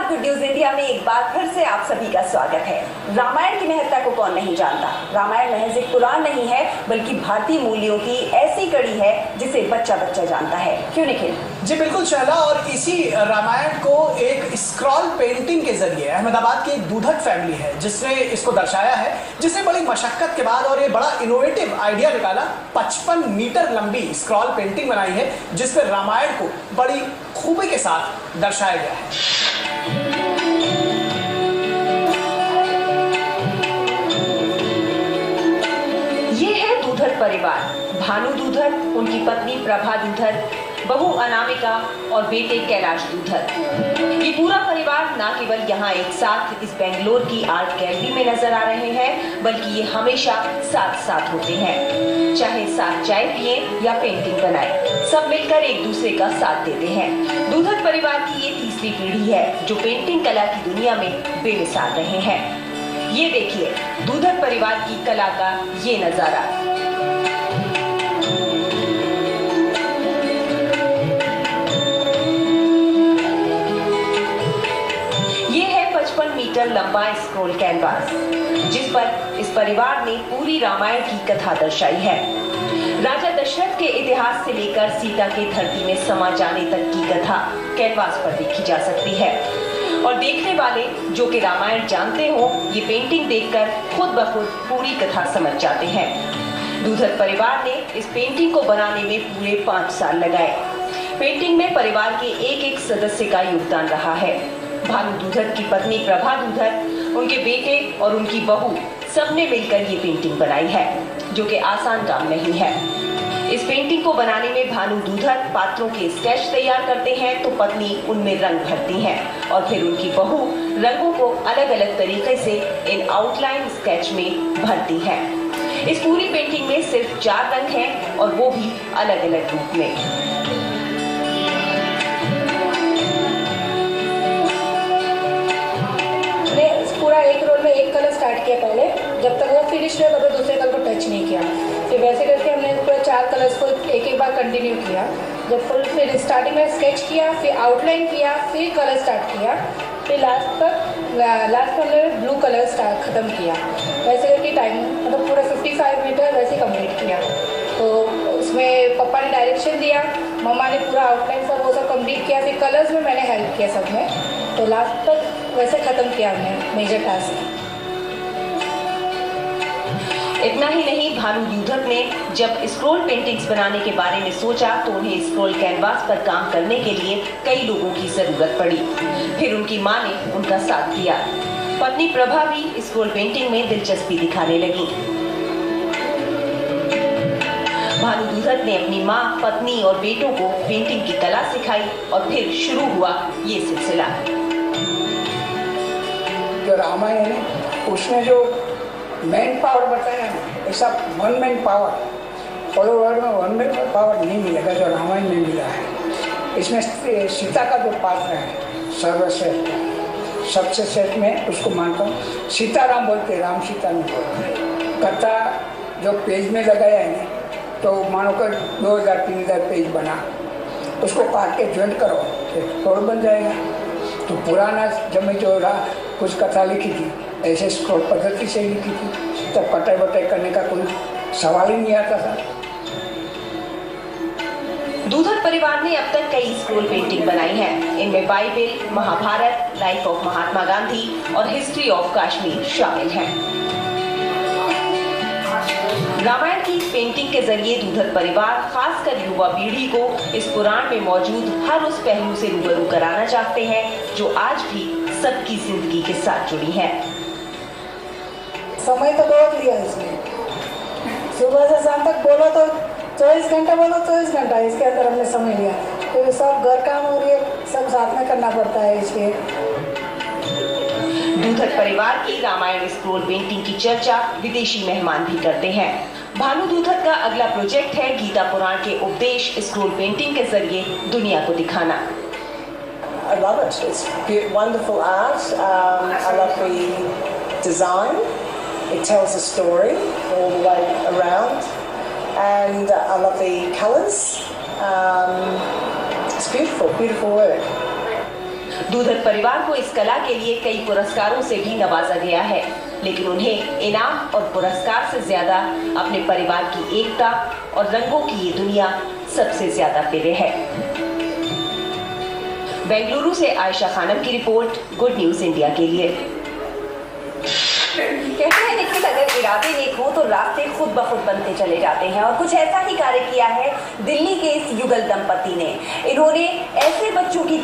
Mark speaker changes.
Speaker 1: नमस्कार, good news India में एक बार फिर से आप सभी का स्वागत है। रामायण की महत्ता को कौन नहीं जानता। रामायण महज एक पुराण नहीं है, बल्कि भारतीय मूल्यों की ऐसी कड़ी है जिसे बच्चा बच्चा जानता है। क्यों निखिल?
Speaker 2: जी बिल्कुल शैला, और इसी रामायण को एक स्क्रॉल पेंटिंग के जरिए अहमदाबाद की एक दूधक फैमिली है जिसने इसको दर्शाया है, जिसने बड़ी मशक्कत के बाद और ये बड़ा इनोवेटिव आइडिया निकाला। 55 मीटर लंबी स्क्रॉल पेंटिंग बनाई है जिसमें रामायण को बड़ी खूबी के साथ दर्शाया गया है।
Speaker 1: ये है दूधर परिवार। भानु दूधर, उनकी पत्नी प्रभा दूधर, बहू अनामिका और बेटे कैलाश दूधर। ये पूरा परिवार न केवल यहाँ एक साथ इस बेंगलोर की आर्ट गैलरी में नजर आ रहे हैं, बल्कि ये हमेशा साथ साथ होते हैं। चाहे साथ चाय पिए या पेंटिंग बनाए, सब मिलकर एक दूसरे का साथ देते हैं। दूधर परिवार की ये तीसरी पीढ़ी है जो पेंटिंग कला की दुनिया में बेमिसाल रहे हैं। ये देखिए दूधर परिवार की कला का ये नजारा। ये है 55 मीटर लंबा स्क्रॉल कैनवास, जिस पर इस परिवार ने पूरी रामायण की कथा दर्शाई है। राजा दशरथ के इतिहास से लेकर सीता के धरती में समा जाने तक की कथा कैनवास पर देखी जा सकती है, और देखने वाले जो कि रामायण जानते हो, ये पेंटिंग देखकर खुद ब खुद पूरी कथा समझ जाते हैं। दूधर परिवार ने इस पेंटिंग को बनाने में पूरे 5 साल लगाए। पेंटिंग में परिवार के एक एक सदस्य का योगदान रहा है। भानु दूधर की पत्नी प्रभा दूधर, उनके बेटे और उनकी बहू, सबने मिलकर ये पेंटिंग बनाई है, जो कि आसान काम नहीं है। इस पेंटिंग को बनाने में भानु दूधर पात्रों के स्केच तैयार करते हैं, तो पत्नी उनमें रंग भरती हैं और फिर उनकी बहू रंगों को अलग अलग तरीके से इन आउटलाइन स्केच में भरती है। इस पूरी पेंटिंग में सिर्फ 4 रंग हैं, और वो भी अलग अलग रूप में।
Speaker 3: पूरा एक रोल में एक कलर स्टार्ट किया पहले, जब तक वो फिनिश हुआ तब तक दूसरे कलर को टच नहीं किया। फिर वैसे करके हमने पूरे 4 कलर्स को एक एक बार कंटिन्यू किया। जब फुल फिर स्टार्टिंग में स्केच किया, फिर आउटलाइन किया, फिर कलर स्टार्ट किया, फिर लास्ट में हमने ब्लू कलर ख़त्म किया। वैसे करके टाइम मतलब पूरा 55 मीटर वैसे कंप्लीट किया। तो उसमें पापा ने डायरेक्शन दिया, मम्मा ने पूरा आउटलाइन सब वो सब कंप्लीट किया, फिर कलर्स में मैंने हेल्प किया सब में। तो लास्ट तक वैसे ख़त्म किया हमने मेजर टास्क।
Speaker 1: इतना ही नहीं, भानु दूधर ने जब स्क्रॉल पेंटिंग्स बनाने के बारे में सोचा तो उन्हें स्क्रॉल कैनवास पर काम करने के लिए कई लोगों की जरूरत पड़ी। फिर उनकी मां ने उनका साथ दिया। पत्नी प्रभा भी स्क्रॉल पेंटिंग में दिलचस्पी दिखाने लगी। भानु दूधर ने अपनी मां, पत्नी और बेटों को पेंटिंग की कला सिखाई, और फिर शुरू हुआ ये सिलसिला।
Speaker 4: जो रामायण है उसने जो मैन पावर बताया है, ऐसा one man power all world में वन मैन पावर नहीं मिलेगा जो रामायण में मिला है। इसमें सीता का जो पात्र है सर्वश्रेष्ठ, सबसे श्रेष्ठ में उसको मानता हूँ। सीताराम बोलते, राम सीता नहीं बोलते। कथा जो पेज में लगाया है ना, तो मानो कर 2000-3000 पेज बना, उसको काट के ज्वाइंट करो तो स्क्रॉल बन जाएगा। तो पुराना जब मैं जो कुछ कथा लिखी थी ऐसे स्क्रॉल पद्धति से लिखी थी, तब कटाई बटाई करने का कोई सवाल ही नहीं आता था।
Speaker 1: दूधर परिवार ने अब तक कई स्क्रॉल पेंटिंग बनाई हैं। इनमें Bible, Mahabharat, life of Mahatma Gandhi और हिस्ट्री ऑफ कश्मीर शामिल हैं। रामायण की पेंटिंग के जरिए दूधर परिवार खासकर युवा पीढ़ी को इस पुराण में मौजूद हर उस पहलू से रूबरू कराना चाहते हैं जो आज भी सबकी जिंदगी के साथ जुड़ी है।
Speaker 3: समय तो बहुत लिया इसमें, सुबह से शाम तक बोलो तो 24 घंटा, बोलो 24 घंटा इसके अंदर हमने समय लिया। तो सब घर काम और ये सब साथ में करना पड़ता है इसके।
Speaker 1: दूधर परिवार की रामायण स्क्रॉल पेंटिंग की चर्चा विदेशी मेहमान भी करते हैं। भानु दूधर का अगला प्रोजेक्ट है गीता पुराण के उपदेश स्क्रॉल पेंटिंग के जरिए दुनिया को दिखाना।
Speaker 5: I love it. It's wonderful art. I love the design. It tells a story all the way around, and I love the colours. It's beautiful, beautiful work.
Speaker 1: दूधक परिवार को इस कला के लिए कई पुरस्कारों से भी नवाजा गया है, लेकिन उन्हें इनाम और पुरस्कार से ज्यादा अपने परिवार की एकता और रंगों की ये दुनिया सबसे ज्यादा प्रिय है। बेंगलुरु से आयशा खानम की रिपोर्ट, गुड न्यूज इंडिया के लिए।
Speaker 6: कहते हैं निखिल, अगर इरादे नेक हो तो रास्ते खुद ब खुद बनते चले जाते हैं, और कुछ ऐसा ही कार्य किया है दिल्ली के इस युगल दंपति ने। इन्होंने ऐसे बच्चों की